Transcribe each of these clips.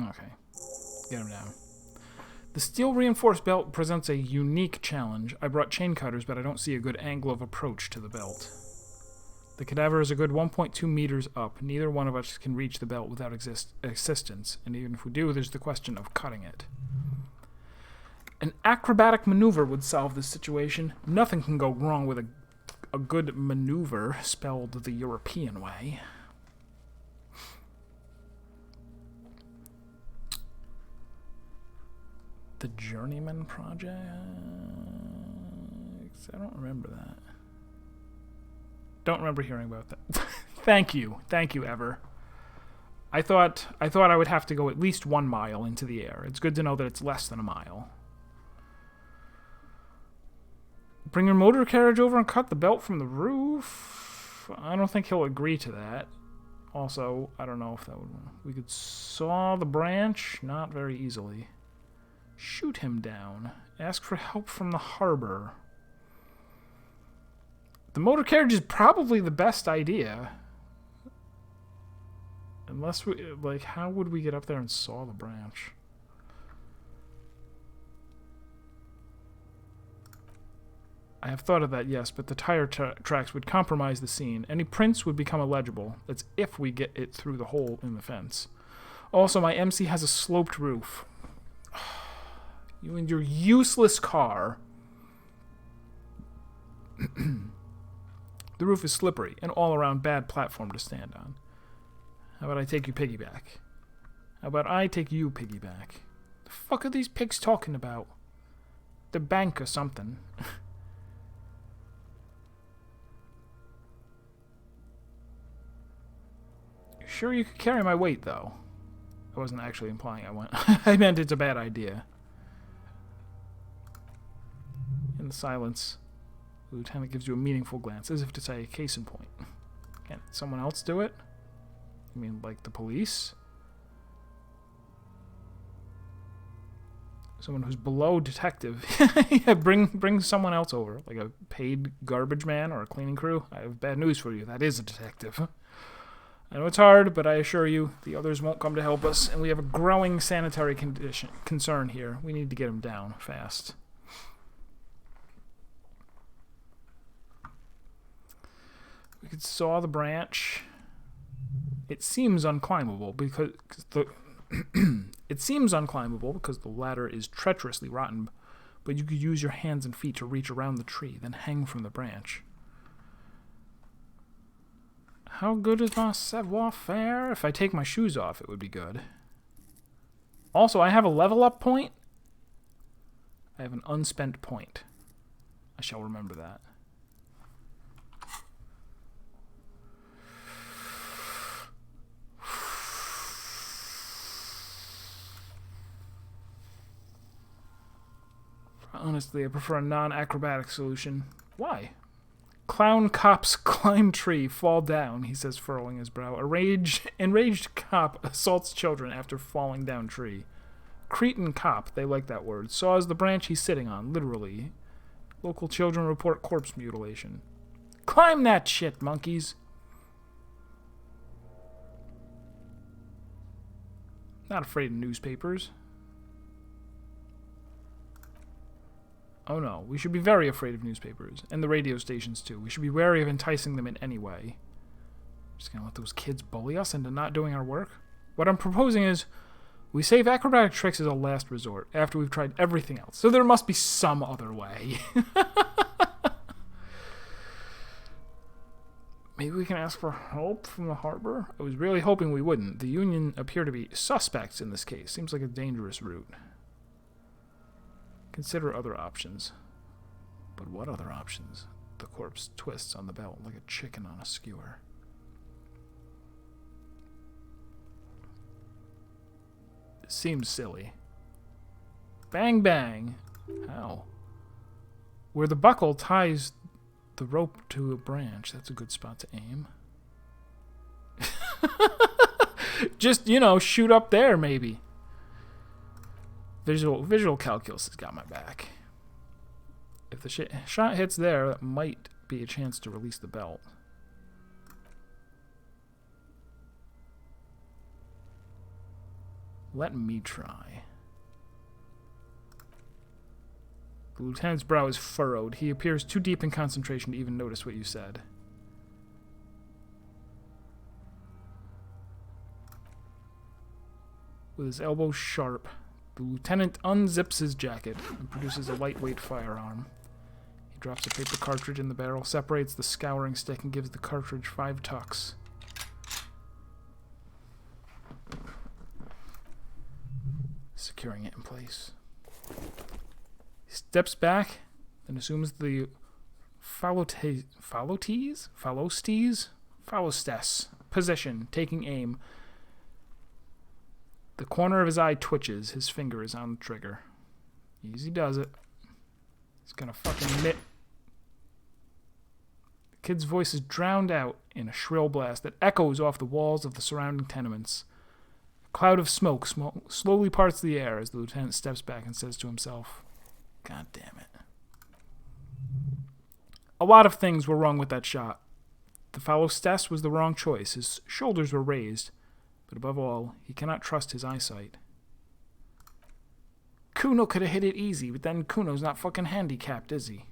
Okay. Get him down. The steel-reinforced belt presents a unique challenge. I brought chain cutters, but I don't see a good angle of approach to the belt. The cadaver is a good 1.2 meters up. Neither one of us can reach the belt without assistance, and even if we do, there's the question of cutting it. An acrobatic maneuver would solve this situation. Nothing can go wrong with a good maneuver, spelled the European way. The Journeyman Project? I don't remember that. Don't remember hearing about that. Thank you, Ever. I thought I would have to go at least 1 mile into the air. It's good to know that it's less than a mile. Bring your motor carriage over and cut the belt from the roof? I don't think he'll agree to that. Also, I don't know if that would... We could saw the branch? Not very easily. Shoot him down. Ask for help from the harbor. The motor carriage is probably the best idea. Unless we... Like, how would we get up there and saw the branch? I have thought of that, yes, but the tire tracks would compromise the scene. Any prints would become illegible. That's if we get it through the hole in the fence. Also, my MC has a sloped roof. You and your useless car. The roof is slippery, an all-around bad platform to stand on. How about I take you piggyback? How about I take you piggyback? The fuck are these pigs talking about? The bank or something. You sure you could carry my weight, though? I wasn't actually implying I want. I meant it's a bad idea. In the silence, the lieutenant gives you a meaningful glance, as if to say, case in point. Can't someone else do it? You mean, like, the police? Someone who's below detective. Yeah, bring someone else over, like a paid garbage man or a cleaning crew. I have bad news for you. That is a detective. I know it's hard, but I assure you, the others won't come to help us, and we have a growing sanitary concern here. We need to get him down fast. We could saw the branch. It seems unclimbable because the ladder is treacherously rotten, but you could use your hands and feet to reach around the tree, then hang from the branch. How good is my savoir-faire? If I take my shoes off, it would be good. Also, I have a level up point. I have an unspent point. I shall remember that. Honestly, I prefer a non-acrobatic solution. Why? Clown cops climb tree, fall down, he says, furrowing his brow. Enraged cop assaults children after falling down tree. Cretin cop, they like that word, saws the branch he's sitting on, literally. Local children report corpse mutilation. Climb that shit, monkeys! Not afraid of newspapers. Oh no, we should be very afraid of newspapers, and the radio stations too. We should be wary of enticing them in any way. Just gonna let those kids bully us into not doing our work? What I'm proposing is, we save acrobatic tricks as a last resort, after we've tried everything else. So there must be some other way. Maybe we can ask for help from the harbor? I was really hoping we wouldn't. The Union appear to be suspects in this case. Seems like a dangerous route. Consider other options. But what other options? The corpse twists on the belt like a chicken on a skewer. It seems silly. Bang bang! How? Where the buckle ties the rope to a branch. That's a good spot to aim. Just, you know, shoot up there, maybe. Visual calculus has got my back. If the shot hits there, that might be a chance to release the belt. Let me try. The lieutenant's brow is furrowed. He appears too deep in concentration to even notice what you said. With his elbows sharp, the lieutenant unzips his jacket and produces a lightweight firearm. He drops a paper cartridge in the barrel, separates the scouring stick, and gives the cartridge 5 tucks. Securing it in place. He steps back and assumes the phallostes position, taking aim. The corner of his eye twitches. His finger is on the trigger. Easy does it. He's gonna fucking mitt. The kid's voice is drowned out in a shrill blast that echoes off the walls of the surrounding tenements. A cloud of smoke slowly parts the air as the lieutenant steps back and says to himself, "God damn it." A lot of things were wrong with that shot. The phallostes was the wrong choice. His shoulders were raised. But above all, he cannot trust his eyesight. Kuno could have hit it easy, but then Kuno's not fucking handicapped, is he?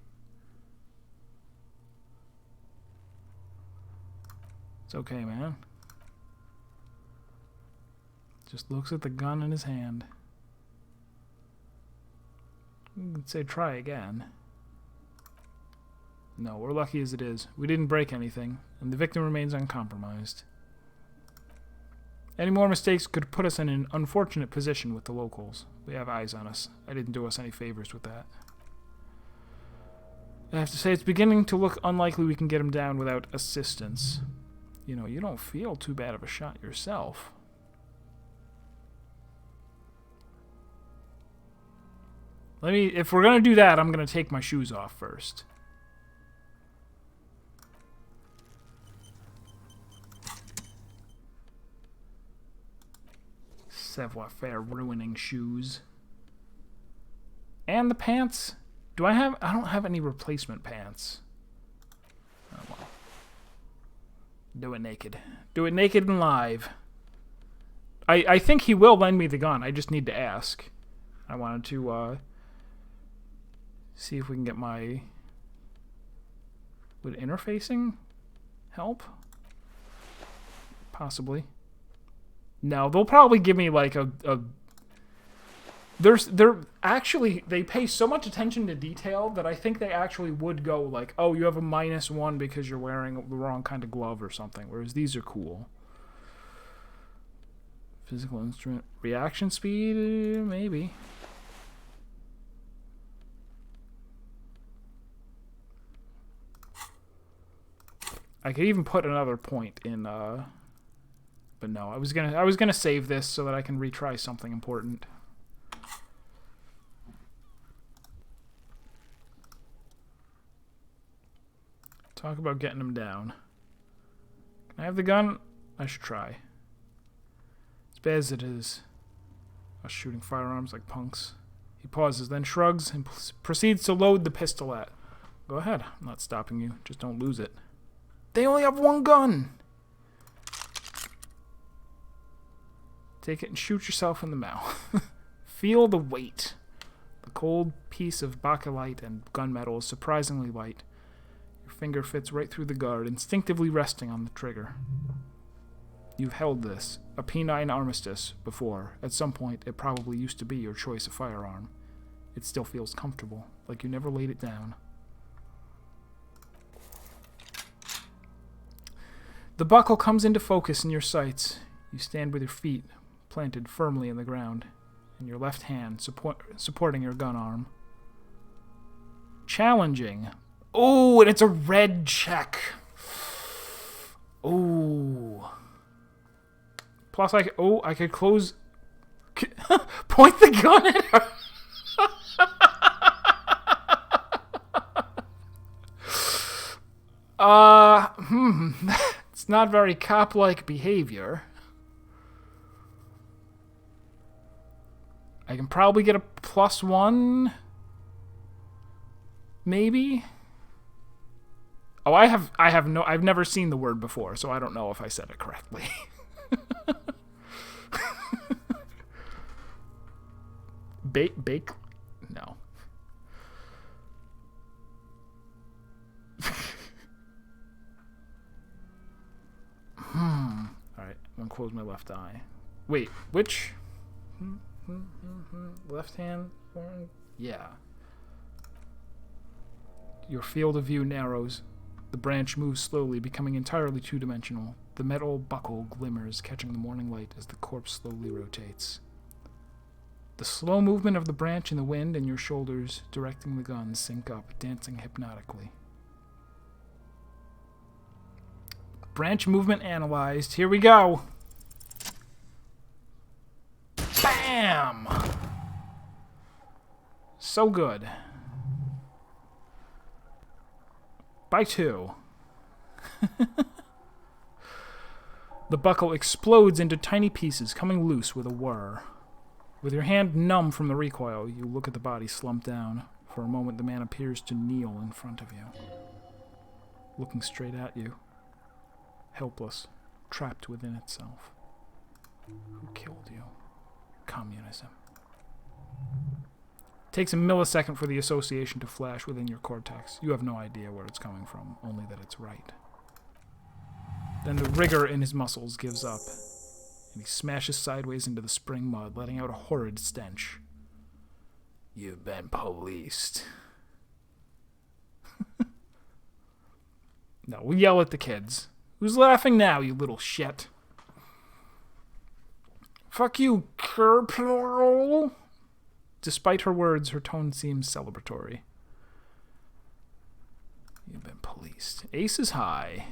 It's okay, man. Just looks at the gun in his hand. You could say try again. No, we're lucky as it is. We didn't break anything, and the victim remains uncompromised. Any more mistakes could put us in an unfortunate position with the locals. They have eyes on us. I didn't do us any favors with that. I have to say, it's beginning to look unlikely we can get him down without assistance. You know, you don't feel too bad of a shot yourself. If we're gonna do that, I'm gonna take my shoes off first. Savoir-faire ruining shoes. And the pants? I don't have any replacement pants. Oh well. Do it naked. Do it naked and live. I think he will lend me the gun. I just need to ask. I wanted to see if we can get my... Would interfacing help? Possibly. No, they'll probably give me like they pay so much attention to detail that I think they actually would go like, oh, you have a -1 because you're wearing the wrong kind of glove or something, whereas these are cool. Physical instrument. Reaction speed? Maybe. I could even put another point in, but no, I was gonna save this so that I can retry something important. Talk about getting him down. Can I have the gun? I should try. As bad as it is, us shooting firearms like punks. He pauses, then shrugs and proceeds to load the pistolet. Go ahead, I'm not stopping you. Just don't lose it. They only have one gun! Take it and shoot yourself in the mouth. Feel the weight. The cold piece of bakelite and gunmetal is surprisingly light. Your finger fits right through the guard, instinctively resting on the trigger. You've held this, a P9 armistice, before. At some point, it probably used to be your choice of firearm. It still feels comfortable, like you never laid it down. The buckle comes into focus in your sights. You stand with your feet planted firmly in the ground, and your left hand supporting your gun arm. Challenging. Oh, and it's a red check. Oh. Plus, I could close... Point the gun at her! It's not very cop-like behavior. I can probably get a +1. Maybe? Oh, I've never seen the word before, so I don't know if I said it correctly. Bake? No. Alright, I'm gonna close my left eye. Wait, which? Left hand? Yeah. Your field of view narrows. The branch moves slowly, becoming entirely two-dimensional. The metal buckle glimmers, catching the morning light as the corpse slowly rotates. The slow movement of the branch in the wind and your shoulders directing the gun sync up, dancing hypnotically. Branch movement analyzed. Here we go. Bam! So good. By 2. The buckle explodes into tiny pieces, coming loose with a whir. With your hand numb from the recoil, you look at the body slumped down. For a moment, the man appears to kneel in front of you, looking straight at you, helpless, trapped within itself. Who killed you? Communism. It takes a millisecond for the association to flash within your cortex. You have no idea where it's coming from, only that it's right. Then the rigor in his muscles gives up, and he smashes sideways into the spring mud, letting out a horrid stench. You've been policed. No, we yell at the kids. Who's laughing now, you little shit? Fuck you, Kerplol. Despite her words, her tone seems celebratory. You've been policed. Ace is high.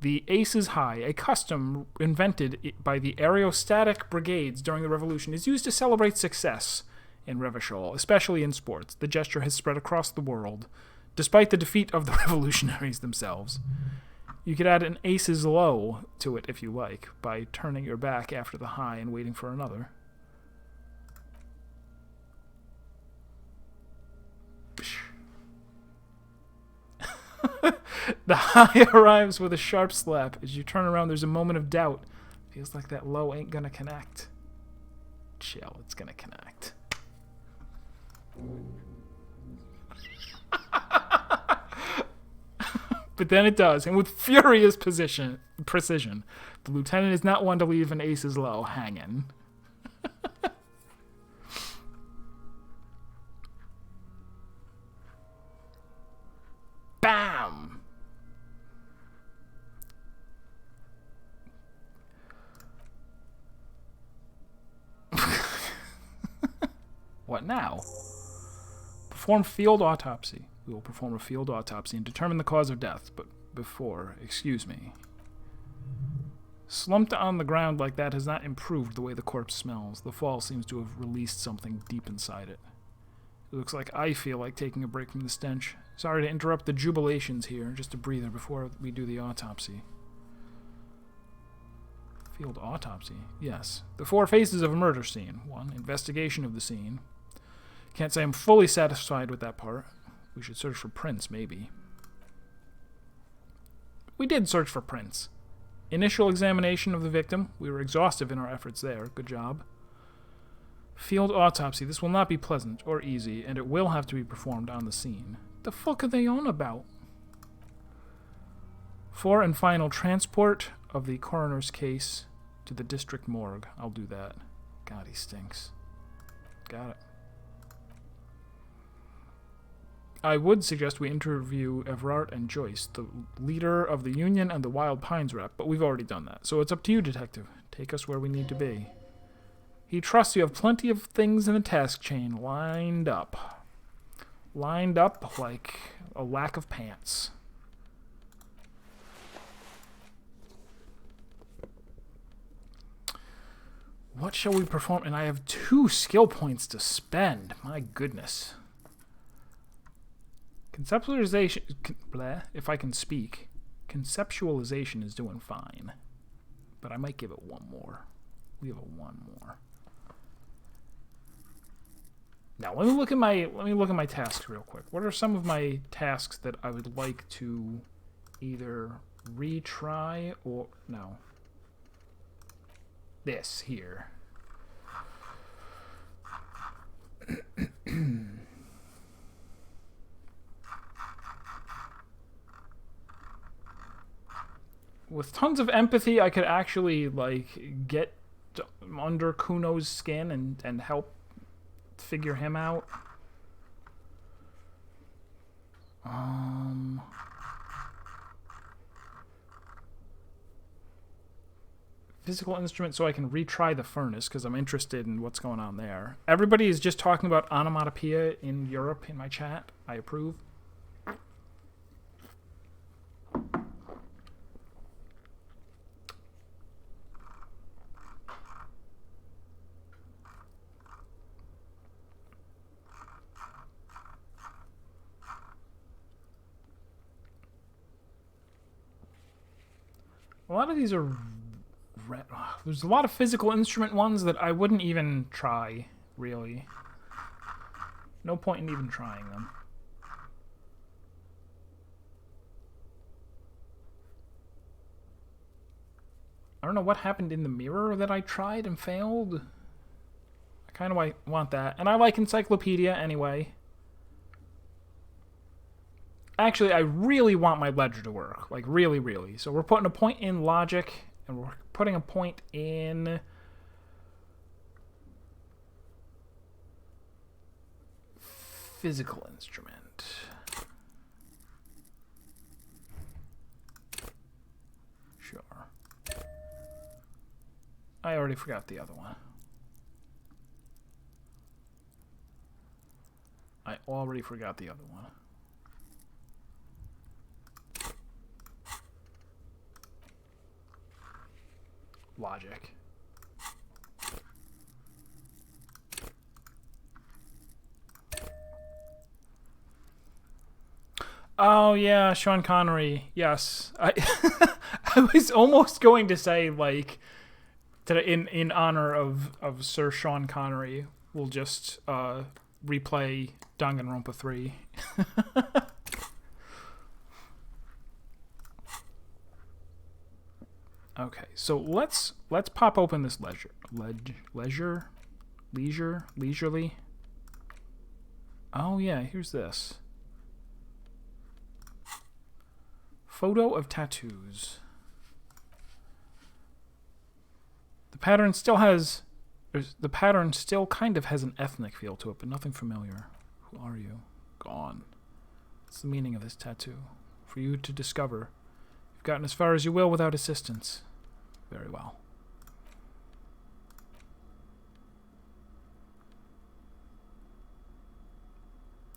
The ace is high, a custom invented by the aerostatic brigades during the Revolution, is used to celebrate success in Revachol, especially in sports. The gesture has spread across the world, despite the defeat of the revolutionaries themselves. You could add an ace is low to it if you like, by turning your back after the high and waiting for another. The high arrives with a sharp slap. As you turn around, there's a moment of doubt. Feels like that low ain't gonna connect. Chill, it's gonna connect. But then it does, and with furious precision. The lieutenant is not one to leave an aces low hanging. Bam! What now? Perform field autopsy. We will perform a field autopsy and determine the cause of death, but before, excuse me. Slumped on the ground like that has not improved the way the corpse smells. The fall seems to have released something deep inside it. It looks like I feel like taking a break from the stench. Sorry to interrupt the jubilations here, just a breather before we do the autopsy. Field autopsy? Yes. The 4 phases of a murder scene. 1, investigation of the scene. Can't say I'm fully satisfied with that part. We should search for prints, maybe. We did search for prints. Initial examination of the victim. We were exhaustive in our efforts there. Good job. Field autopsy. This will not be pleasant or easy, and it will have to be performed on the scene. The fuck are they on about? 4 and final transport of the coroner's case to the district morgue. I'll do that. God, he stinks. Got it. I would suggest we interview Everard and Joyce, the leader of the Union and the Wild Pines rep, but we've already done that. So it's up to you, detective. Take us where we need to be. He trusts you have plenty of things in the task chain lined up. Lined up like a lack of pants. What shall we perform? And I have 2 skill points to spend. My goodness. Conceptualization, if I can speak, conceptualization is doing fine, but I might give it 1 more. We have a 1 more. Now let me look at my tasks real quick. What are some of my tasks that I would like to either retry or no? This here. With tons of empathy, I could actually, like, get under Kuno's skin and help figure him out. Physical instrument so I can retry the furnace because I'm interested in what's going on there. Everybody is just talking about onomatopoeia in Europe in my chat. I approve. A lot of these are... There's a lot of physical instrument ones that I wouldn't even try, really. No point in even trying them. I don't know what happened in the mirror that I tried and failed. I kind of want that. And I like Encyclopedia anyway. Actually, I really want my ledger to work. Like, really, really. So we're putting a point in logic, and we're putting a point in... physical instrument. Sure. I already forgot the other one. I already forgot the other one. Logic. Oh yeah, Sean Connery. Yes, I was almost going to say, like, in honor of Sir Sean Connery, we'll just replay Danganronpa 3. Okay, so let's pop open this leisurely. Oh yeah, here's this. Photo of tattoos. The pattern still kind of has an ethnic feel to it, but nothing familiar. Who are you? Gone. What's the meaning of this tattoo? For you to discover. You've gotten as far as you will without assistance. Very well.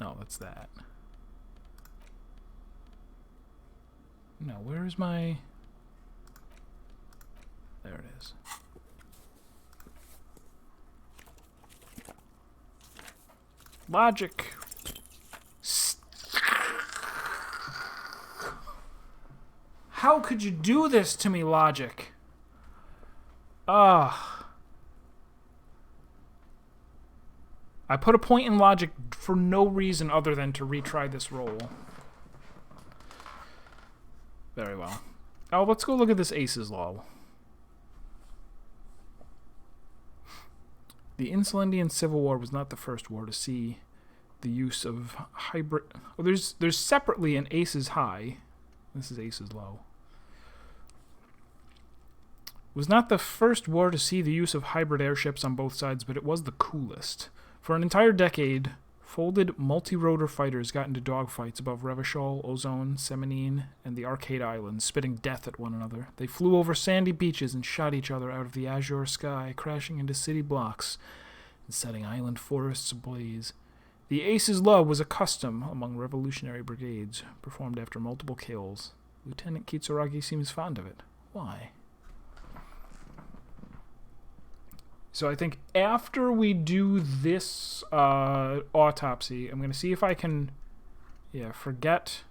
No, that's that. No, where is my... There it is. Logic. How could you do this to me, Logic? Ugh. I put a point in Logic for no reason other than to retry this roll. Very well. Oh, let's go look at this Ace's Law. The Insulindian Civil War was not the first war to see the use of hybrid... Oh, there's separately an Ace's High. This is Ace's Low. Was not the first war to see the use of hybrid airships on both sides, but it was the coolest. For an entire decade, folded multi-rotor fighters got into dogfights above Revachol, Ozone, Semenine, and the Arcade Islands, spitting death at one another. They flew over sandy beaches and shot each other out of the azure sky, crashing into city blocks and setting island forests ablaze. The Ace's Love was a custom among revolutionary brigades, performed after multiple kills. Lieutenant Kitsuragi seems fond of it. Why? So I think after we do this autopsy, I'm going to see if I can... Yeah, forget...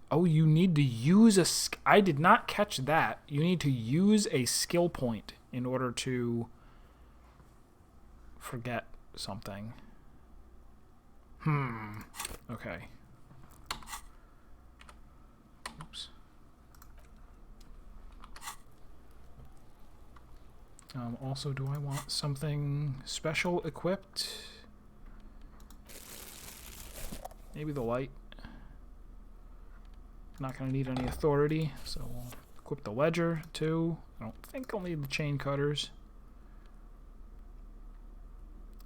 Oh, you need to use a... I did not catch that. You need to use a skill point in order to forget something. Okay. Oops. Also, do I want something special equipped? Maybe the light. Not going to need any authority, so we'll equip the ledger too. I don't think I'll need the chain cutters.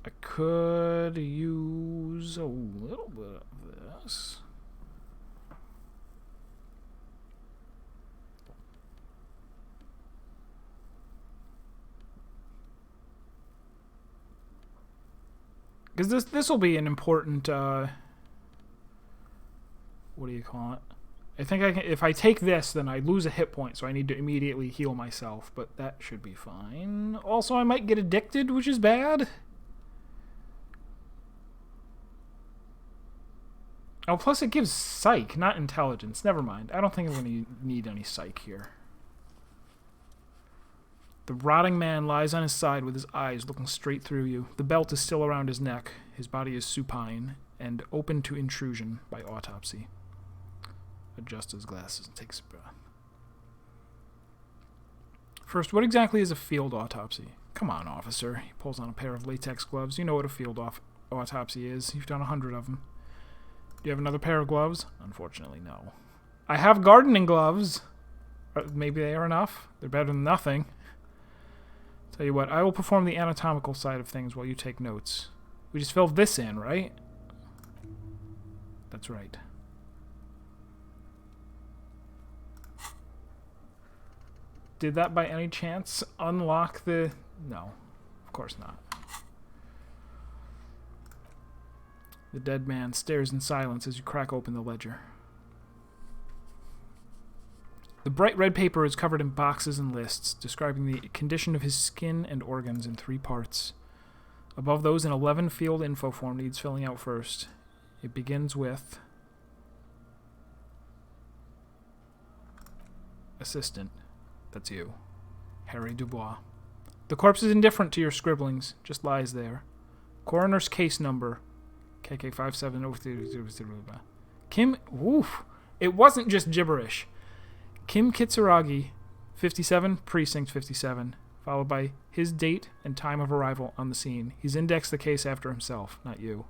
I could use a little bit of this. Because this will be an important, what do you call it? I think I can, if I take this, then I lose a hit point, so I need to immediately heal myself, but that should be fine. Also, I might get addicted, which is bad. Oh, plus it gives psych, not intelligence. Never mind. I don't think I'm going to need any psych here. The rotting man lies on his side with his eyes looking straight through you. The belt is still around his neck. His body is supine and open to intrusion by autopsy. Adjusts his glasses and takes a breath. First, what exactly is a field autopsy? Come on, officer. He pulls on a pair of latex gloves. You know what a field autopsy is. You've done 100 of them. Do you have another pair of gloves? Unfortunately, no. I have gardening gloves. Maybe they are enough. They're better than nothing. Tell you what, I will perform the anatomical side of things while you take notes. We just filled this in, right? That's right. Did that by any chance unlock the... No, of course not. The dead man stares in silence as you crack open the ledger. The bright red paper is covered in boxes and lists, describing the condition of his skin and organs in 3 parts. Above those, an 11-field info form needs filling out first. It begins with... Assistant. That's you. Harry Dubois. The corpse is indifferent to your scribblings, just lies there. Coroner's case number. KK5703. Kim... Woof! It wasn't just gibberish. Kim Kitsuragi, 57, Precinct 57, followed by his date and time of arrival on the scene. He's indexed the case after himself, not you.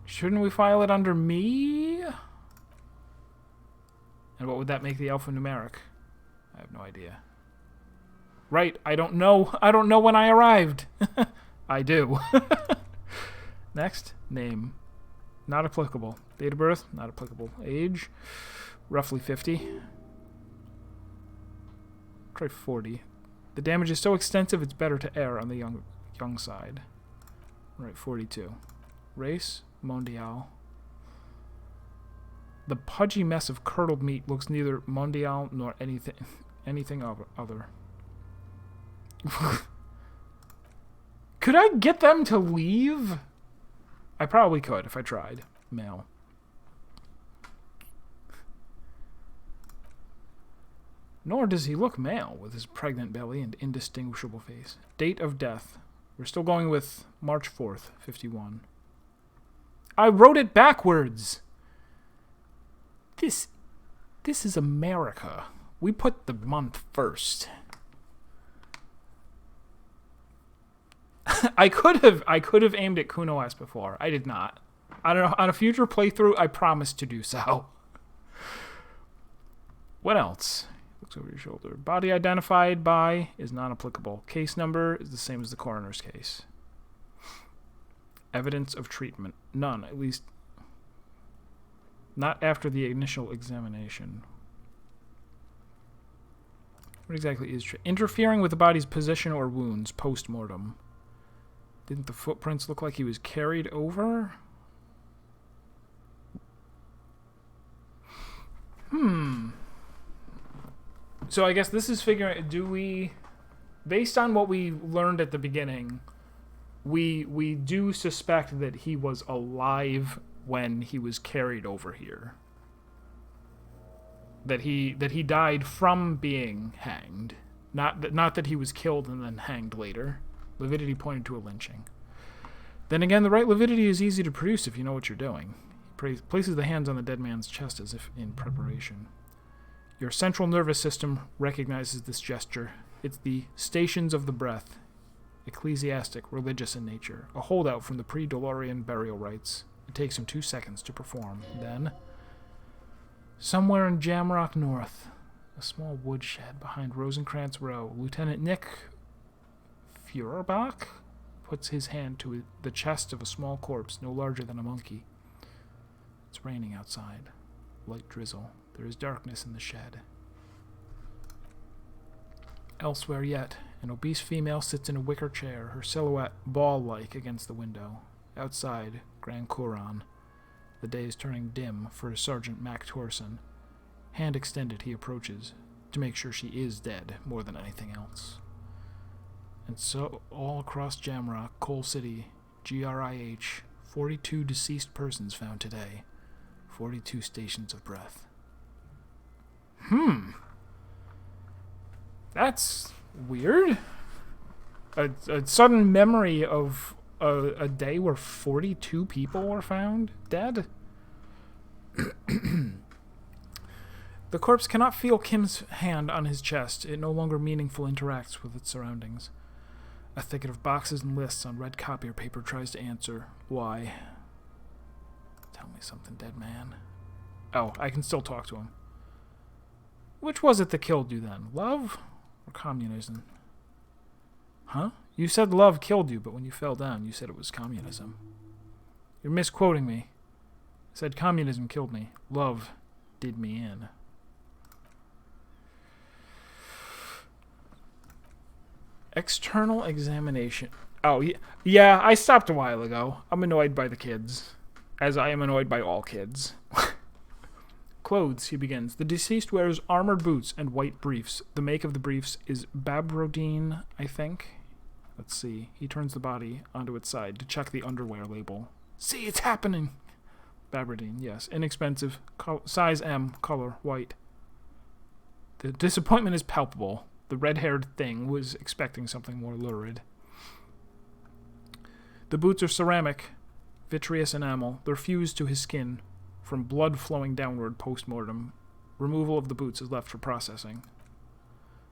Shouldn't we file it under me? And what would that make the alphanumeric? I have no idea. Right, I don't know. I don't know when I arrived. I do. Next, name. Not applicable. Date of birth, not applicable. Age, roughly 50. Try 40. The damage is so extensive it's better to err on the young side. Right, 42. Race, mondial. The pudgy mess of curdled meat looks neither mondial nor anything other. Could I get them to leave? I probably could if I tried. Male. Nor does he look male with his pregnant belly and indistinguishable face. Date of death. We're still going with March 4th, 51. I wrote it backwards! This is America. We put the month first. I could have aimed at Kuno S before. I did not. I don't know. On a future playthrough, I promise to do so. What else? Looks over your shoulder. Body identified by is non-applicable. Case number is the same as the coroner's case. Evidence of treatment. None, at least not after the initial examination. What exactly is interfering with the body's position or wounds post-mortem? Didn't the footprints look like he was carried over? So I guess this is figuring, do we, based on what we learned at the beginning, we do suspect that he was alive when he was carried over here. That he died from being hanged. Not that he was killed and then hanged later. Lividity pointed to a lynching. Then again, the right lividity is easy to produce if you know what you're doing. He places the hands on the dead man's chest as if in preparation. Your central nervous system recognizes this gesture. It's the stations of the breath. ecclesiastic, religious in nature, a holdout from the pre-Dolorian burial rites. It takes him 2 seconds to perform. Then, somewhere in Jamrock North, a small woodshed behind Rosencrantz Row, Lieutenant Nick Feuerbach puts his hand to the chest of a small corpse no larger than a monkey. It's raining outside. Light drizzle. There is darkness in the shed. Elsewhere yet, an obese female sits in a wicker chair, her silhouette ball-like against the window. Outside, Grand Couronne. The day is turning dim for Sergeant Mac Torson. Hand extended, he approaches, to make sure she is dead more than anything else. And so, all across Jamrock, Coal City, GRIH, 42 deceased persons found today. 42 stations of breath. That's weird. A sudden memory of a day where 42 people were found dead. The corpse cannot feel Kim's hand on his chest. It no longer meaningfully interacts with its surroundings. A thicket of boxes and lists on red copier paper tries to answer. Why? Tell me something, dead man. Oh, I can still talk to him. Which was it that killed you then? Love or communism? Huh? You said love killed you, but when you fell down, you said it was communism. You're misquoting me. I said communism killed me. Love did me in. External examination. Oh, yeah, I stopped a while ago. I'm annoyed by the kids, as I am annoyed by all kids. Clothes, he begins. The deceased wears armored boots and white briefs. The make of the briefs is Babrodine, I think. Let's see. He turns the body onto its side to check the underwear label. See, it's happening! Babrodine, yes. Inexpensive. Size M. Color, white. The disappointment is palpable. The red-haired thing was expecting something more lurid. The boots are ceramic, vitreous enamel. They're fused to his skin from blood flowing downward post-mortem. Removal of the boots is left for processing.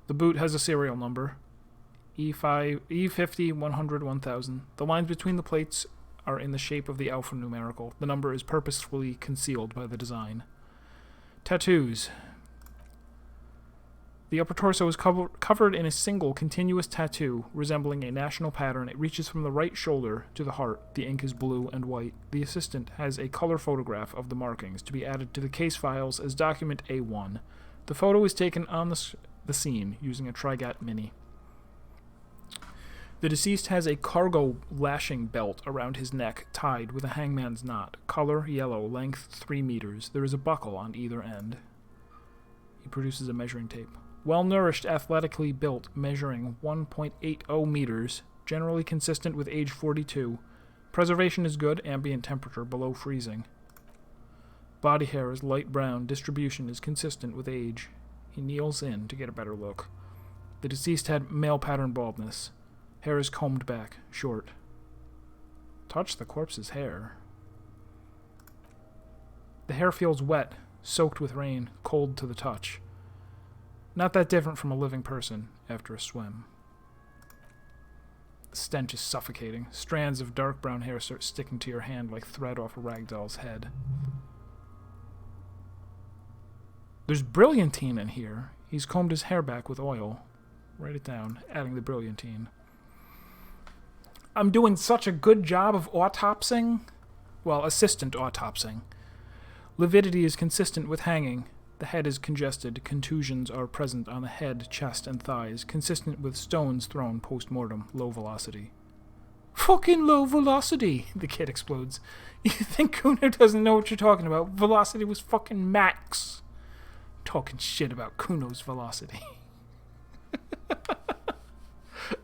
The boot has a serial number. E50 100 1000. The lines between the plates are in the shape of the alphanumerical. The number is purposefully concealed by the design. Tattoos. The upper torso is covered in a single continuous tattoo resembling a national pattern. It reaches from the right shoulder to the heart. The ink is blue and white. The assistant has a color photograph of the markings to be added to the case files as document A1. The photo is taken on the scene using a Trigat Mini. The deceased has a cargo lashing belt around his neck tied with a hangman's knot. Color, yellow, length 3 meters. There is a buckle on either end. He produces a measuring tape. Well-nourished, athletically built, measuring 1.80 meters, generally consistent with age 42. Preservation is good, ambient temperature below freezing. Body hair is light brown, distribution is consistent with age. He kneels in to get a better look. The deceased had male pattern baldness. Hair is combed back, short. Touch the corpse's hair. The hair feels wet, soaked with rain, cold to the touch. Not that different from a living person after a swim. The stench is suffocating. Strands of dark brown hair start sticking to your hand like thread off a ragdoll's head. There's brilliantine in here. He's combed his hair back with oil. Write it down, adding the brilliantine. I'm doing such a good job of autopsying. Well, assistant autopsying. Lividity is consistent with hanging. The head is congested. Contusions are present on the head, chest, and thighs, consistent with stones thrown post-mortem. Low velocity. Fucking low velocity! The kid explodes. You think Kuno doesn't know what you're talking about? Velocity was fucking max. Talking shit about Kuno's velocity.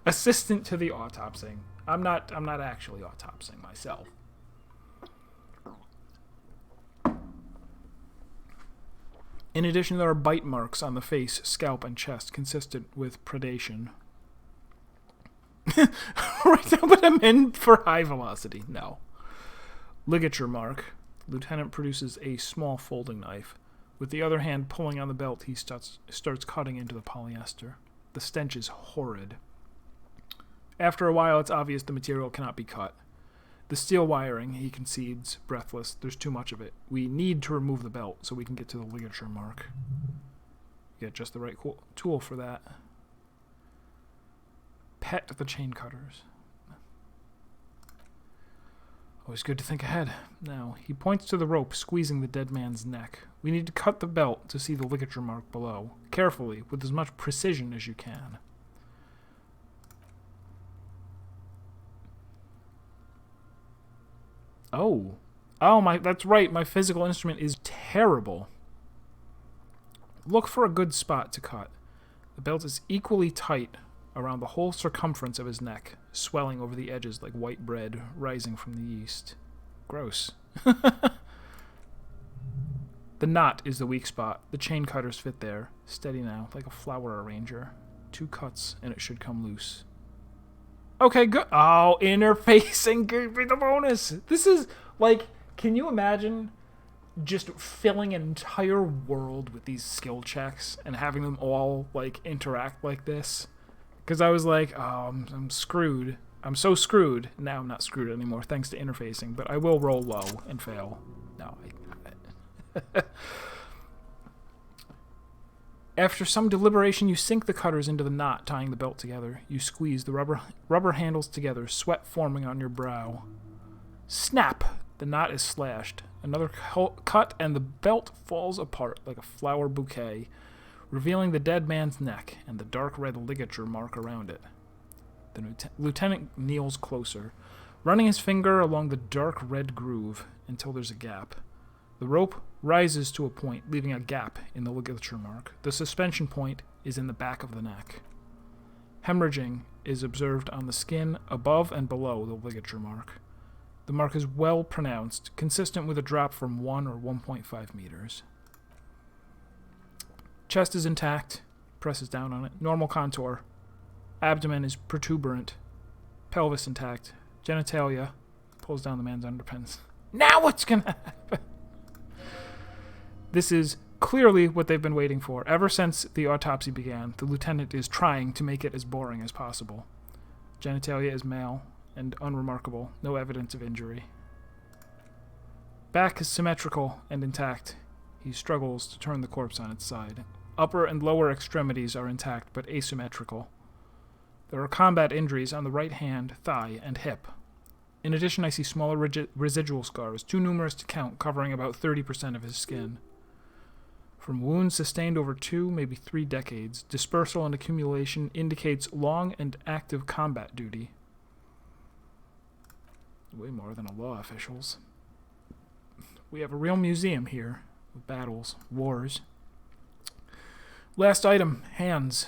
Assistant to the autopsying. I'm not actually autopsying myself. In addition, there are bite marks on the face, scalp, and chest consistent with predation. Right now, but I'm in for high velocity. No. Ligature mark. Lieutenant produces a small folding knife. With the other hand pulling on the belt, he starts cutting into the polyester. The stench is horrid. After a while, it's obvious the material cannot be cut. The steel wiring, he concedes, breathless. There's too much of it. We need to remove the belt so we can get to the ligature mark. Get just the right tool for that. Pet the chain cutters. Always good to think ahead. Now, he points to the rope squeezing the dead man's neck. We need to cut the belt to see the ligature mark below. Carefully, with as much precision as you can. Oh. Oh, that's right. My physical instrument is terrible. Look for a good spot to cut. The belt is equally tight around the whole circumference of his neck, swelling over the edges like white bread rising from the yeast. Gross. The knot is the weak spot. The chain cutters fit there. Steady now, like a flower arranger. 2 cuts, and it should come loose. Okay, good. Oh, interfacing gave me the bonus. This is, like, can you imagine just filling an entire world with these skill checks and having them all, like, interact like this? Because I was like, oh, I'm screwed. I'm so screwed. Now I'm not screwed anymore, thanks to interfacing. But I will roll low and fail. No. After some deliberation, you sink the cutters into the knot tying the belt together. You squeeze the rubber handles together, sweat forming on your brow. Snap! The knot is slashed. Another cut, and the belt falls apart like a flower bouquet, revealing the dead man's neck and the dark red ligature mark around it. The lieutenant kneels closer, running his finger along the dark red groove until there's a gap. The rope rises to a point, leaving a gap in the ligature mark. The suspension point is in the back of the neck. Hemorrhaging is observed on the skin above and below the ligature mark. The mark is well pronounced, consistent with a drop from 1 or 1.5 meters. Chest is intact. Presses down on it. Normal contour. Abdomen is protuberant. Pelvis intact. Genitalia. Pulls down the man's underpants. Now what's gonna happen? This is clearly what they've been waiting for. Ever since the autopsy began, the lieutenant is trying to make it as boring as possible. Genitalia is male and unremarkable. No evidence of injury. Back is symmetrical and intact. He struggles to turn the corpse on its side. Upper and lower extremities are intact but asymmetrical. There are combat injuries on the right hand, thigh, and hip. In addition, I see smaller residual scars, too numerous to count, covering about 30% of his skin. From wounds sustained over 2, maybe 3 decades, dispersal and accumulation indicates long and active combat duty. Way more than a law official's. We have a real museum here, with battles, wars. Last item, hands.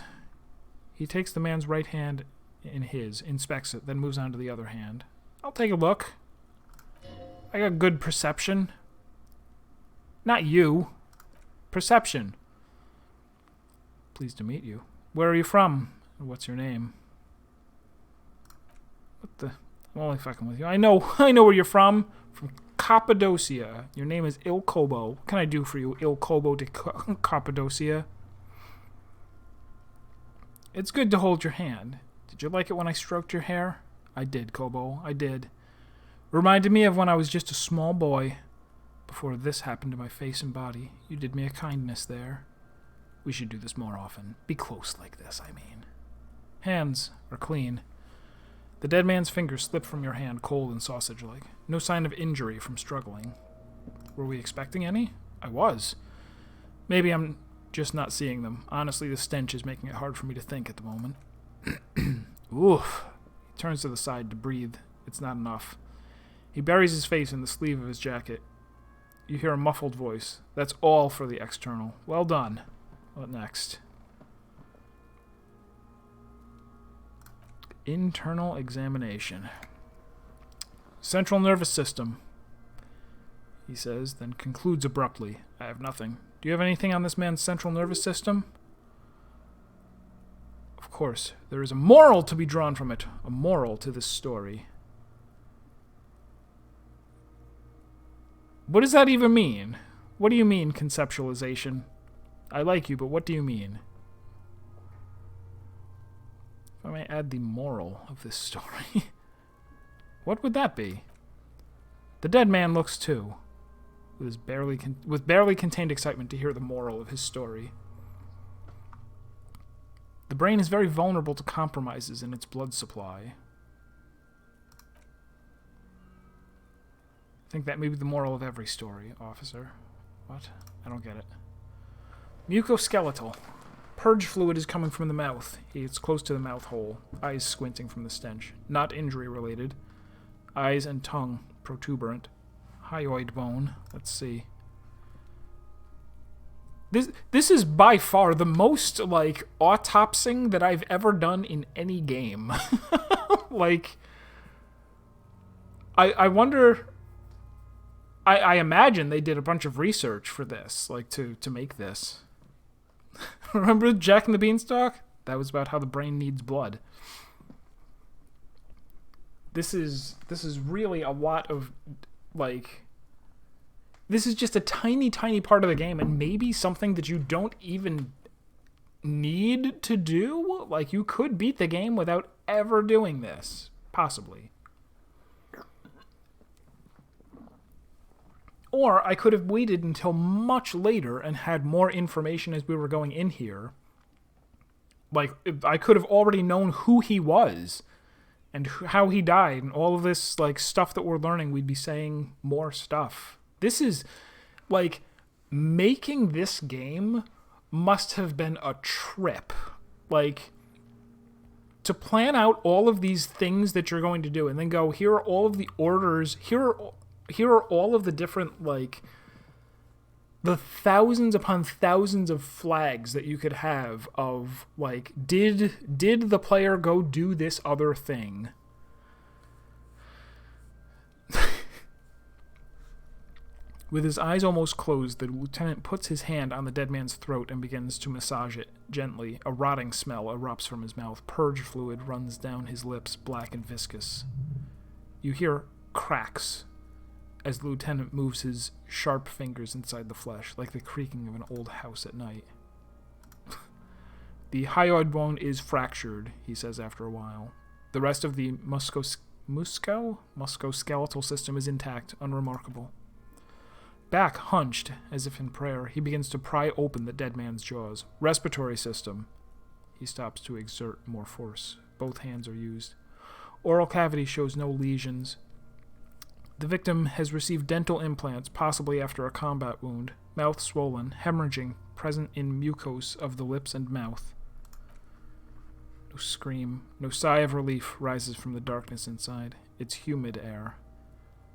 He takes the man's right hand in his, inspects it, then moves on to the other hand. I'll take a look. I got good perception. Not you. Perception. Pleased to meet you. Where are you from? What's your name? What the? I'm only fucking with you. I know where you're from. From Cappadocia. Your name is Il Kobo. What can I do for you, Il Kobo de Cappadocia? It's good to hold your hand. Did you like it when I stroked your hair? I did, Kobo. I did. Reminded me of when I was just a small boy. Before this happened to my face and body, you did me a kindness there. We should do this more often. Be close like this, I mean. Hands are clean. The dead man's fingers slip from your hand, cold and sausage-like. No sign of injury from struggling. Were we expecting any? I was. Maybe I'm just not seeing them. Honestly, the stench is making it hard for me to think at the moment. Oof. He turns to the side to breathe. It's not enough. He buries his face in the sleeve of his jacket. You hear a muffled voice. That's all for the external. Well done. What next? Internal examination. Central nervous system, he says, then concludes abruptly. I have nothing. Do you have anything on this man's central nervous system? Of course, there is a moral to be drawn from it. A moral to this story. What does that even mean? What do you mean, conceptualization? I like you, but what do you mean? If I may add the moral of this story. What would that be? The dead man looks too, with barely contained excitement to hear the moral of his story. The brain is very vulnerable to compromises in its blood supply. I think that may be the moral of every story, officer. What? I don't get it. Mucoskeletal. Purge fluid is coming from the mouth. It's close to the mouth hole. Eyes squinting from the stench. Not injury related. Eyes and tongue protuberant. Hyoid bone. Let's see. This is by far the most, like, autopsying that I've ever done in any game. Like, I wonder... I imagine they did a bunch of research for this, like, to make this. Remember Jack and the Beanstalk? That was about how the brain needs blood. This is really a lot of, like... This is just a tiny, tiny part of the game, and maybe something that you don't even need to do? Like, you could beat the game without ever doing this. Possibly. Or I could have waited until much later and had more information as we were going in here. Like, I could have already known who he was and how he died and all of this, like, stuff that we're learning. We'd be saying more stuff. This is, like, making this game must have been a trip. Like, to plan out all of these things that you're going to do and then go, here are all of the orders, here are all of the different, like, the thousands upon thousands of flags that you could have of, like, did the player go do this other thing? With his eyes almost closed, the lieutenant puts his hand on the dead man's throat and begins to massage it gently. A rotting smell erupts from his mouth. Purge fluid runs down his lips, black and viscous. You hear cracks as the lieutenant moves his sharp fingers inside the flesh, like the creaking of an old house at night. The hyoid bone is fractured, he says after a while. The rest of the musculoskeletal system is intact, unremarkable. Back hunched, as if in prayer, he begins to pry open the dead man's jaws. Respiratory system. He stops to exert more force. Both hands are used. Oral cavity shows no lesions. The victim has received dental implants, possibly after a combat wound. Mouth swollen, hemorrhaging, present in mucose of the lips and mouth. No scream, no sigh of relief rises from the darkness inside. It's humid air.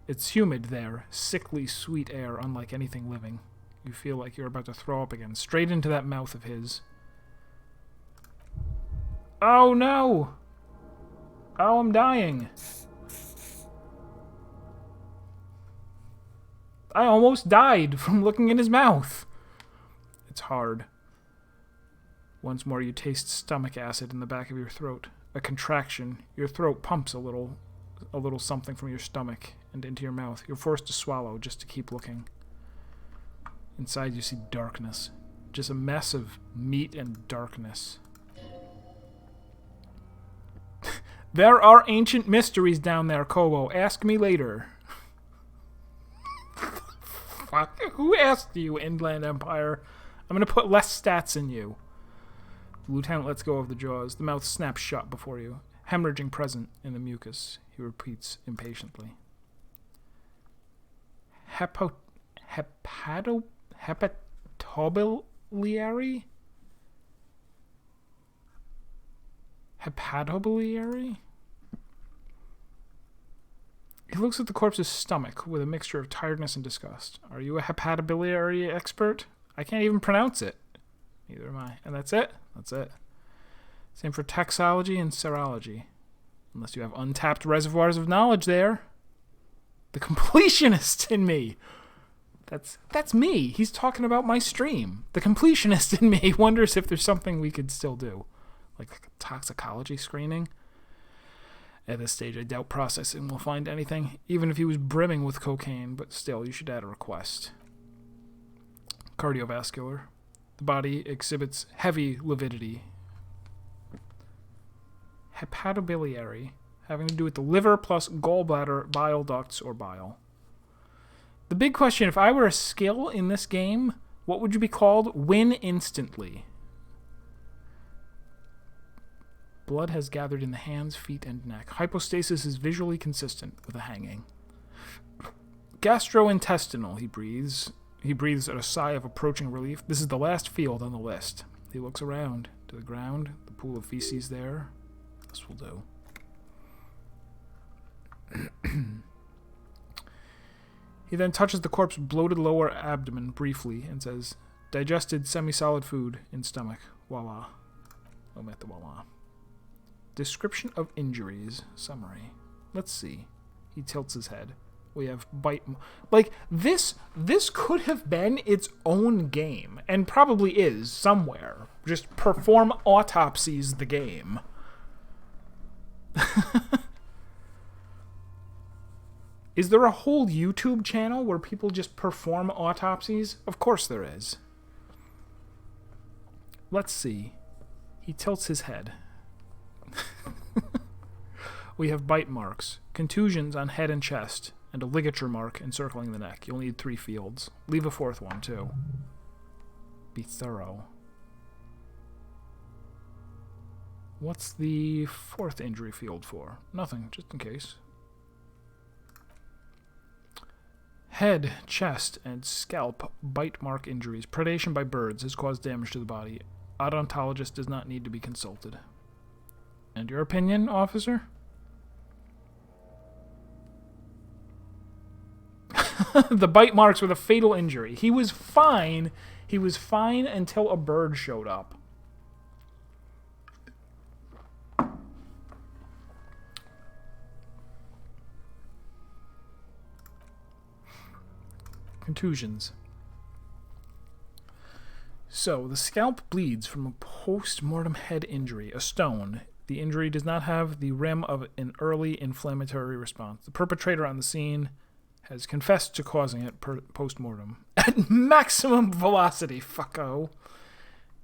It's humid there, sickly sweet air unlike anything living. You feel like you're about to throw up again, straight into that mouth of his. Oh no! Oh, I'm dying. I almost died from looking in his mouth. It's hard. Once more you taste stomach acid in the back of your throat. A contraction. Your throat pumps a little something from your stomach and into your mouth. You're forced to swallow just to keep looking. Inside you see darkness. Just a mess of meat and darkness. There are ancient mysteries down there, Kobo. Ask me later. Fuck. Who asked you, Inland Empire? I'm going to put less stats in you. The lieutenant lets go of the jaws. The mouth snaps shut before you. Hemorrhaging present in the mucus. He repeats impatiently. Hepatobiliary? Hepatobiliary? He looks at the corpse's stomach with a mixture of tiredness and disgust. Are you a hepatobiliary expert? I can't even pronounce it. Neither am I. And that's it? That's it. Same for taxology and serology. Unless you have untapped reservoirs of knowledge there. The completionist in me. That's me. He's talking about my stream. The completionist in me wonders if there's something we could still do. Like a toxicology screening. At this stage, I doubt processing will find anything, even if he was brimming with cocaine, but still, you should add a request. Cardiovascular. The body exhibits heavy lividity. Hepatobiliary, having to do with the liver plus gallbladder, bile ducts, or bile. The big question, if I were a skill in this game, what would you be called? Win instantly. Blood has gathered in the hands, feet, and neck. Hypostasis is visually consistent with a hanging. Gastrointestinal, he breathes. He breathes at a sigh of approaching relief. This is the last field on the list. He looks around to the ground, the pool of feces there. This will do. He then touches the corpse's bloated lower abdomen briefly and says, digested semi-solid food in stomach. Voila. Omit the voila. Description of injuries. Summary. Let's see. He tilts his head. We have bite... Like, this could have been its own game, and probably is somewhere. Just perform autopsies the game. Is there a whole YouTube channel where people just perform autopsies? Of course there is. Let's see. He tilts his head. We have bite marks, contusions on head and chest, and a ligature mark encircling the neck. You'll need 3 fields. Leave a 4th one, too. Be thorough. What's the 4th injury field for? Nothing, just in case. Head, chest, and scalp bite mark injuries. Predation by birds has caused damage to the body. Odontologist does not need to be consulted. And your opinion, officer? The bite marks were the fatal injury. He was fine. He was fine until a bird showed up. Contusions. So, the scalp bleeds from a post-mortem head injury, a stone. The injury does not have the rim of an early inflammatory response. The perpetrator on the scene has confessed to causing it post-mortem. At maximum velocity, fucko.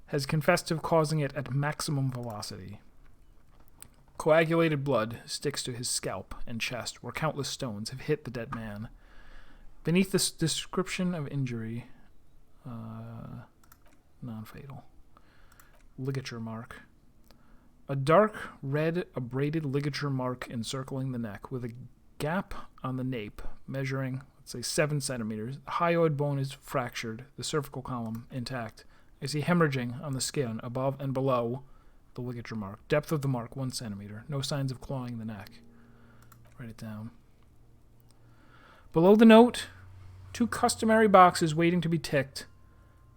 Has confessed to causing it at maximum velocity. Coagulated blood sticks to his scalp and chest, where countless stones have hit the dead man. Beneath this description of injury, non-fatal. Ligature mark. A dark red abraded ligature mark encircling the neck with a gap on the nape measuring, let's say, 7 centimeters. The hyoid bone is fractured, the cervical column intact. I see hemorrhaging on the skin above and below the ligature mark. Depth of the mark, 1 centimeter. No signs of clawing the neck. Write it down. Below the note, 2 customary boxes waiting to be ticked.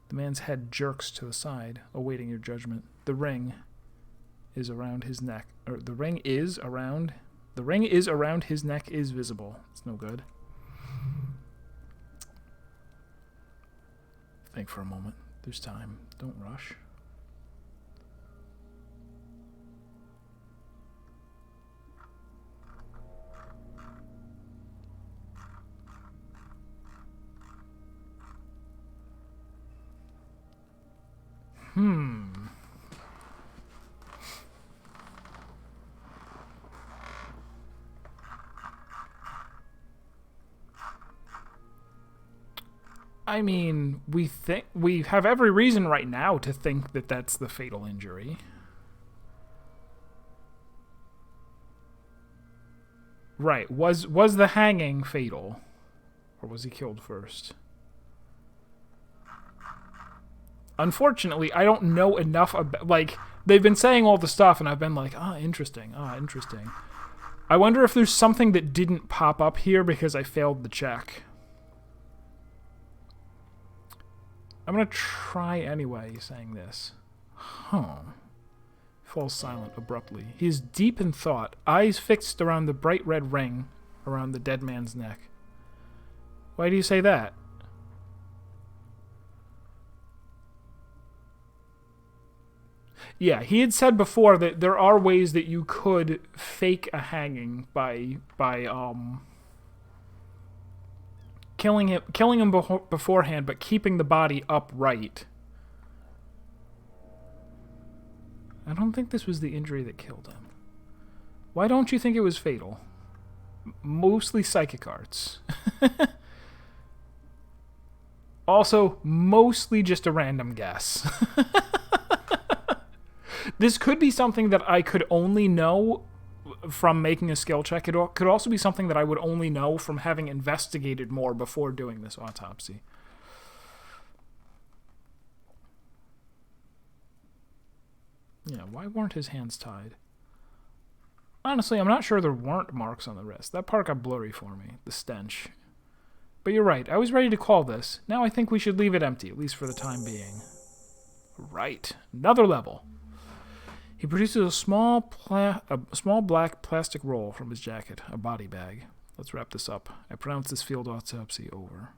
The man's head jerks to the side, awaiting your judgment. The ring is around his neck. Or the ring is around his neck is visible. It's no good. Think for a moment. There's time. Don't rush. I mean, we have every reason right now to think that that's the fatal injury. Right. Was the hanging fatal? Or was he killed first? Unfortunately, I don't know enough about... Like, they've been saying all the stuff, and I've been like, interesting, interesting. I wonder if there's something that didn't pop up here because I failed the check. I'm going to try anyway saying this. Falls silent abruptly. He is deep in thought, eyes fixed around the bright red ring around the dead man's neck. Why do you say that? Yeah, he had said before that there are ways that you could fake a hanging by killing him beforehand, but keeping the body upright. I don't think this was the injury that killed him. Why don't you think it was fatal? Mostly psychic arts. Also, mostly just a random guess. This could be something that I could only know from making a skill check. It could also be something that I would only know from having investigated more before doing this autopsy. Yeah, why weren't his hands tied? Honestly, I'm not sure there weren't marks on the wrist. That part got blurry for me, the stench. But you're right, I was ready to call this. Now I think we should leave it empty, at least for the time being. Right, another level. He produces a small black plastic roll from his jacket, a body bag. Let's wrap this up. I pronounce this field autopsy over.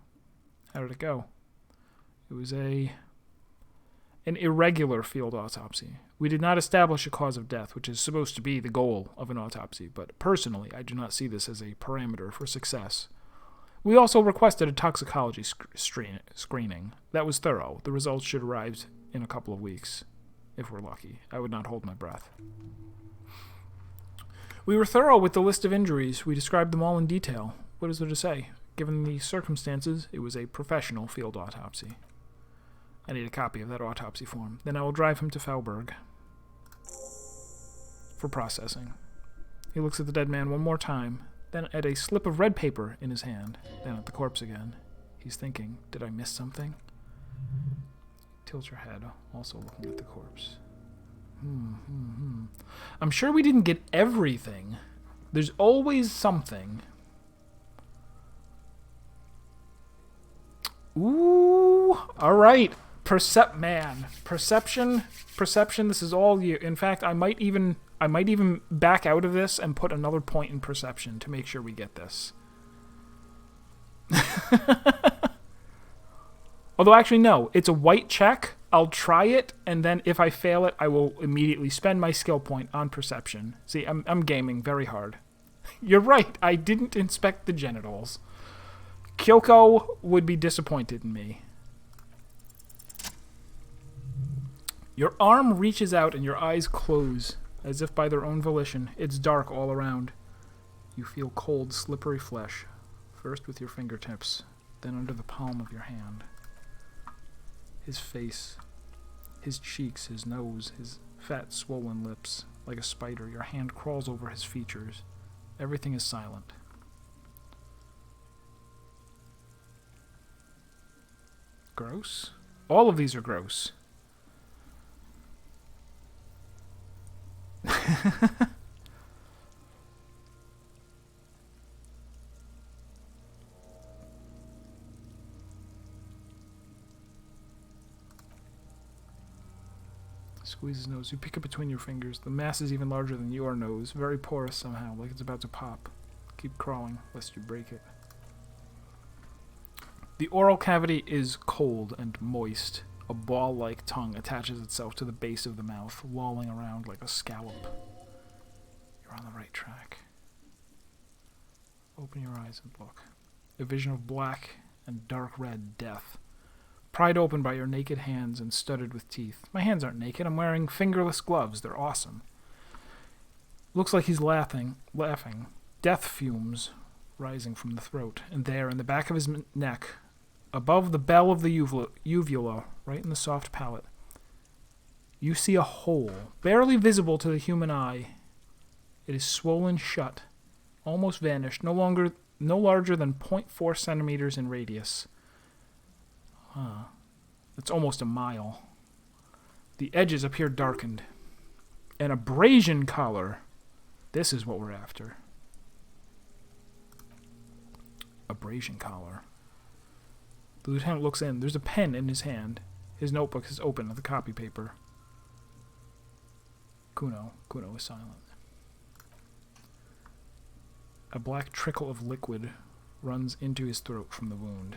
How did it go? It was an irregular field autopsy. We did not establish a cause of death, which is supposed to be the goal of an autopsy, but personally, I do not see this as a parameter for success. We also requested a toxicology screening. That was thorough. The results should arrive in a couple of weeks, if we're lucky. I would not hold my breath. We were thorough with the list of injuries. We described them all in detail. What is there to say? Given the circumstances, it was a professional field autopsy. I need a copy of that autopsy form. Then I will drive him to Faubourg for processing. He looks at the dead man one more time, then at a slip of red paper in his hand, then at the corpse again. He's thinking, did I miss something? Tilt your head, also looking at the corpse. I'm sure we didn't get everything. There's always something. Ooh, all right. Perception. This is all you. In fact, I might even back out of this and put another point in perception to make sure we get this. Although, actually, no. It's a white check. I'll try it, and then if I fail it, I will immediately spend my skill point on perception. See, I'm gaming very hard. You're right. I didn't inspect the genitals. Kyoko would be disappointed in me. Your arm reaches out and your eyes close, as if by their own volition. It's dark all around. You feel cold, slippery flesh, first with your fingertips, then under the palm of your hand. His face, his cheeks, his nose, his fat, swollen lips. Like a spider, your hand crawls over his features. Everything is silent. Gross? All of these are gross. Squeeze his nose. You pick it between your fingers. The mass is even larger than your nose. Very porous somehow, like it's about to pop. Keep crawling, lest you break it. The oral cavity is cold and moist. A ball-like tongue attaches itself to the base of the mouth, lolling around like a scallop. You're on the right track. Open your eyes and look. A vision of black and dark red death. Pried open by your naked hands and studded with teeth. My hands aren't naked. I'm wearing fingerless gloves. They're awesome. Looks like he's laughing. Death fumes rising from the throat. And there, in the back of his neck, above the bell of the uvula, right in the soft palate, you see a hole, barely visible to the human eye. It is swollen shut, almost vanished, no larger than 0.4 centimeters in radius. That's almost a mile. The edges appear darkened. An abrasion collar. This is what we're after. Abrasion collar. The lieutenant looks in. There's a pen in his hand. His notebook is open with the copy paper. Kuno is silent. A black trickle of liquid runs into his throat from the wound.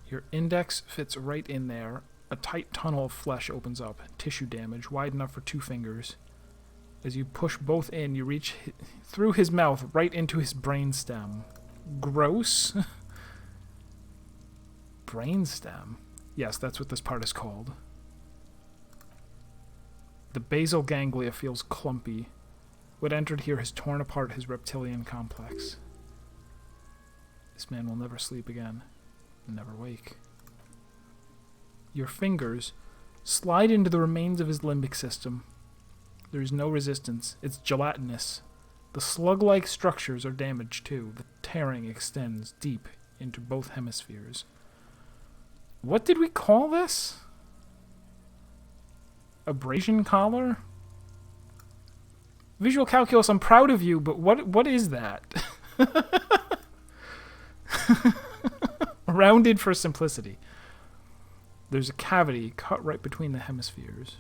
Your index fits right in there. A tight tunnel of flesh opens up. Tissue damage, wide enough for 2 fingers. As you push both in, you reach through his mouth right into his brainstem. Gross. Brainstem. Yes, that's what this part is called. The basal ganglia feels clumpy. What entered here has torn apart his reptilian complex. This man will never sleep again. Never wake. Your fingers slide into the remains of his limbic system. There is no resistance. It's gelatinous. The slug-like structures are damaged too. The tearing extends deep into both hemispheres. What did we call this? Abrasion collar? Visual calculus, I'm proud of you, but what is that? Rounded for simplicity. There's a cavity cut right between the hemispheres.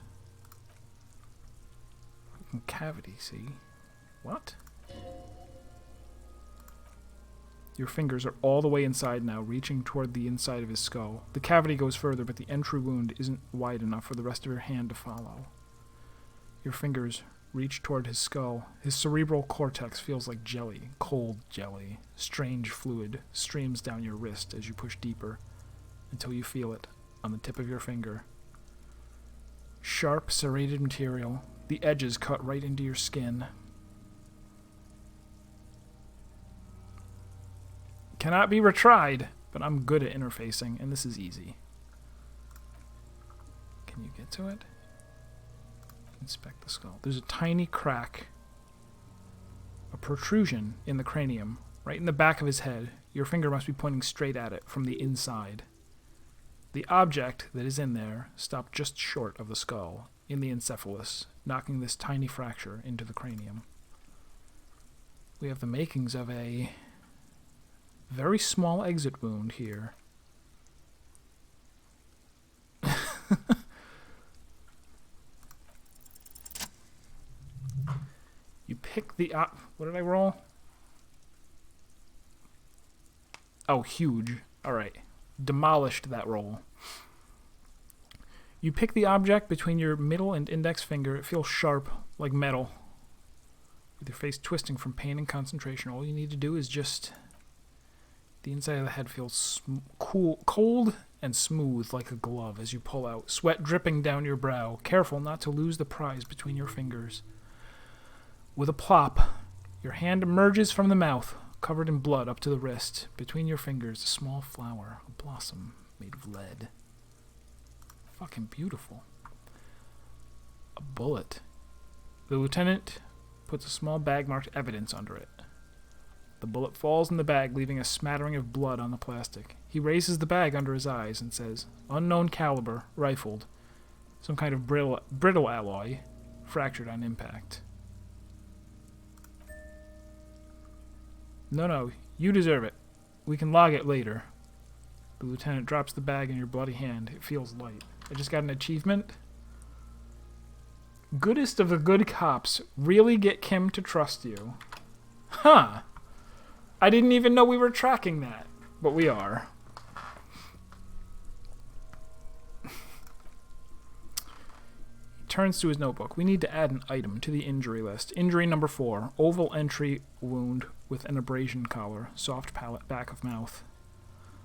Cavity, see? What? Your fingers are all the way inside now, reaching toward the inside of his skull. The cavity goes further, but the entry wound isn't wide enough for the rest of your hand to follow. Your fingers reach toward his skull. His cerebral cortex feels like jelly, cold jelly. Strange fluid streams down your wrist as you push deeper, until you feel it on the tip of your finger. Sharp, serrated material. The edges cut right into your skin. Cannot be retried, but I'm good at interfacing, and this is easy. Can you get to it? Inspect the skull. There's a tiny crack, a protrusion in the cranium, right in the back of his head. Your finger must be pointing straight at it from the inside. The object that is in there stopped just short of the skull, in the encephalus, knocking this tiny fracture into the cranium. We have the makings of a very small exit wound here. You pick the... what did I roll? Oh, huge. Alright. Demolished that roll. You pick the object between your middle and index finger. It feels sharp, like metal. With your face twisting from pain and concentration, all you need to do is just... The inside of the head feels cold and smooth like a glove as you pull out, sweat dripping down your brow, careful not to lose the prize between your fingers. With a plop, your hand emerges from the mouth, covered in blood up to the wrist. Between your fingers, a small flower, a blossom made of lead. Fucking beautiful. A bullet. The lieutenant puts a small bag marked evidence under it. The bullet falls in the bag, leaving a smattering of blood on the plastic. He raises the bag under his eyes and says, "Unknown caliber, rifled. Some kind of brittle alloy, fractured on impact." No, you deserve it. We can log it later. The lieutenant drops the bag in your bloody hand. It feels light. I just got an achievement. Goodest of the good cops. Really get Kim to trust you. Huh. I didn't even know we were tracking that. But we are. He turns to his notebook. We need to add an item to the injury list. Injury number 4. Oval entry wound with an abrasion collar. Soft palate, back of mouth.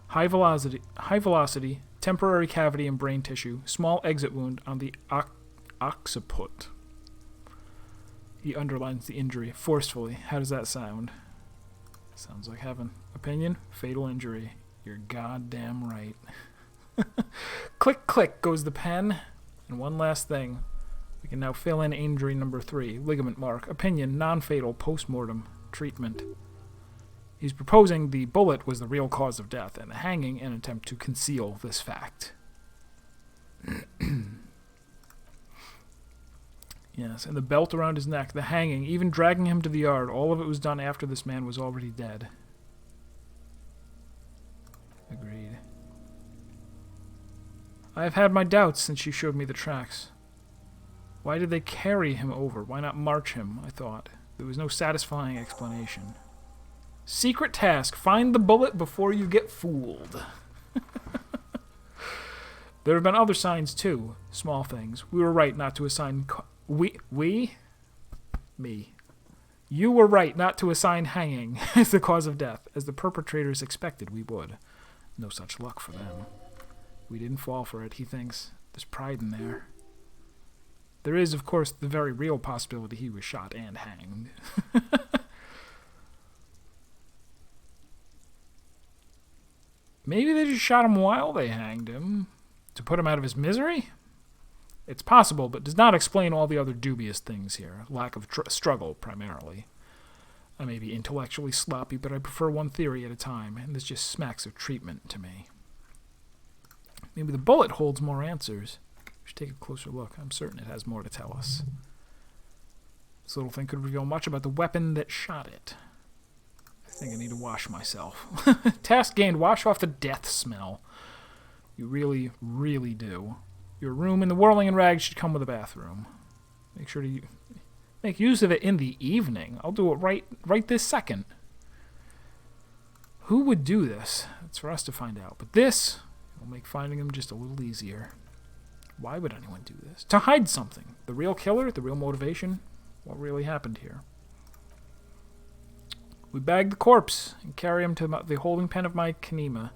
High velocity, temporary cavity in brain tissue. Small exit wound on the occiput. He underlines the injury forcefully. How does that sound? Sounds like heaven. Opinion? Fatal injury. You're goddamn right. Click, click goes the pen. And one last thing. We can now fill in injury number 3. Ligament mark. Opinion, non-fatal, post-mortem. Treatment. He's proposing the bullet was the real cause of death, and the hanging an attempt to conceal this fact. Yes, and the belt around his neck, the hanging, even dragging him to the yard, all of it was done after this man was already dead. Agreed. I have had my doubts since you showed me the tracks. Why did they carry him over? Why not march him, I thought. There was no satisfying explanation. Secret task. Find the bullet before you get fooled. There have been other signs, too. Small things. We were right not to assign... Me. You were right not to assign hanging as the cause of death, as the perpetrators expected we would. No such luck for them. We didn't fall for it, he thinks. There's pride in there. There is, of course, the very real possibility he was shot and hanged. Maybe they just shot him while they hanged him to put him out of his misery? It's possible, but does not explain all the other dubious things here. Lack of struggle, primarily. I may be intellectually sloppy, but I prefer one theory at a time, and this just smacks of treatment to me. Maybe the bullet holds more answers. We should take a closer look. I'm certain it has more to tell us. This little thing could reveal much about the weapon that shot it. I think I need to wash myself. Task gained, wash off the death smell. You really, really do. Your room in the whirling and rags should come with a bathroom. Make sure to make use of it in the evening. I'll do it right this second. Who would do this? It's for us to find out. But this will make finding him just a little easier. Why would anyone do this? To hide something. The real killer? The real motivation? What really happened here? We bag the corpse and carry him to the holding pen of my Kanema.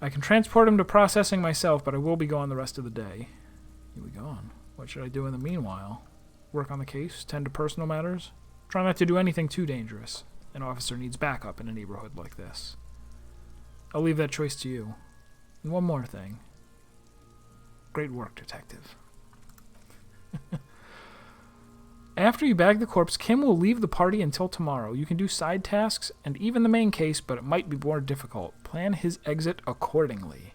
I can transport him to processing myself, but I will be gone the rest of the day. You'll be gone. What should I do in the meanwhile? Work on the case? Tend to personal matters? Try not to do anything too dangerous. An officer needs backup in a neighborhood like this. I'll leave that choice to you. And one more thing. Great work, detective. After you bag the corpse, Kim will leave the party until tomorrow. You can do side tasks and even the main case, but it might be more difficult. Plan his exit accordingly.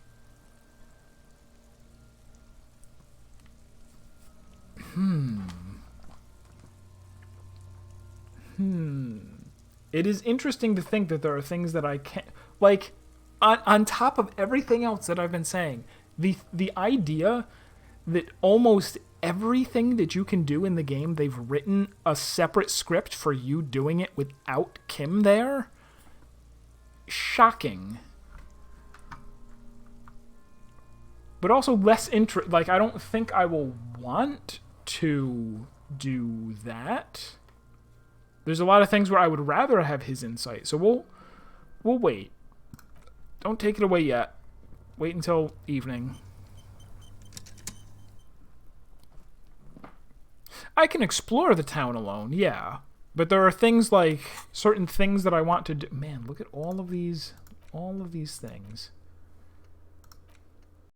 It is interesting to think that there are things that I can't... Like, on top of everything else that I've been saying, the idea that almost everything that you can do in the game, they've written a separate script for you doing it without Kim there? Shocking. But also less like, I don't think I will want to do that. There's a lot of things where I would rather have his insight. So we'll wait. Don't take it away yet. Wait until evening. I can explore the town alone, yeah. But there are things like certain things that I want to do. Man, look at all of these things.